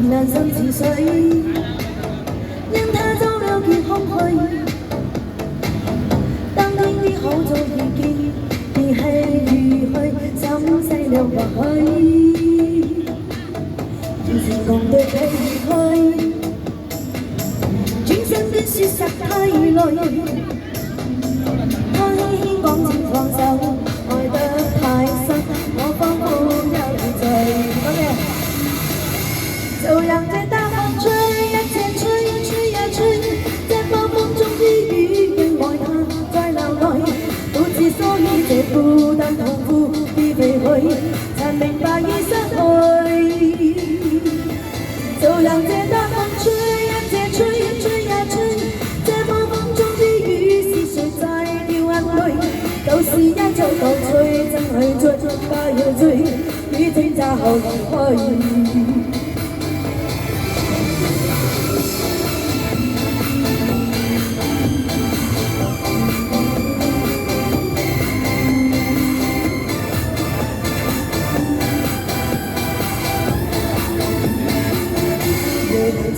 難心似水，因他走了結空虛。當天啲好早已見，而係如去，心細了或許。以前共對佢離開，轉身便說實太累。他輕輕講前放手，愛得太深，我仿佛有罪。就讓這大風吹，一直吹，吹呀吹，在暴風中的雨，因愛他在流淚，不知所以這孤單痛苦的離去，才明白已失去。就讓這大風吹，一直吹，吹呀吹，這暴風中的雨，是誰在掉眼淚？舊事一早告吹，真去追，不要追，雨天詐後離去。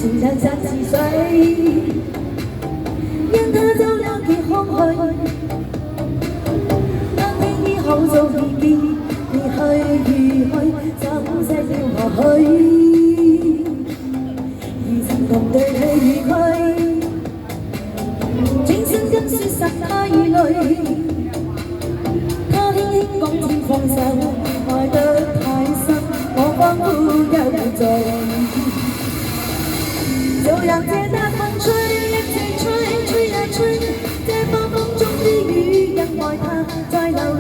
情人像似水，因他走了結空虛。當天已好早已見，而去如去，怎捨了何許？如情同對佢離去，轉身跟說實太累。他輕輕講前放手，愛得太深，我仿佛有罪。就讓這大風吹，一直吹，吹呀吹，這暴風中的雨，因愛他在流淚，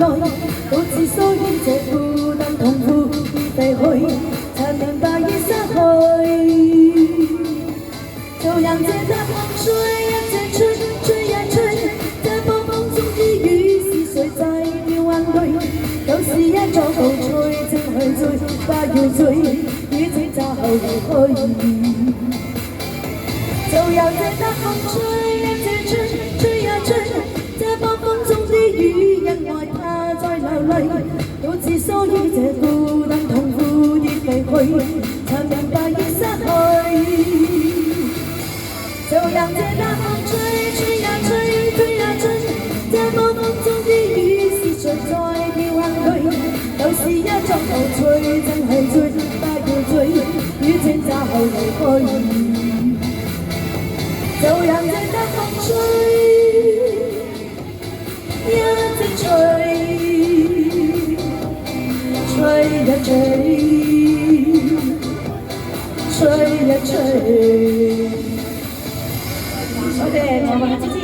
不知所以這孤單痛苦的離去，才明白已失去。就讓這大風吹，一直吹，吹呀吹，這暴風中的雨，是誰在掉眼淚？舊事一早告吹，請去追，不要追，雨天詐後離去。就讓這大風吹，一直吹，吹呀吹，這暴風中的雨，因愛他在流淚，不知所以這孤單痛苦的離去，才明白已失去。就讓這大風吹，吹呀吹，吹呀吹，這暴風中的雨，是誰在掉眼淚？舊事一早告吹，真去追，不要追，雨天詐後離去。就讓這大風吹，一直吹，吹呀吹，吹呀吹。多謝我們。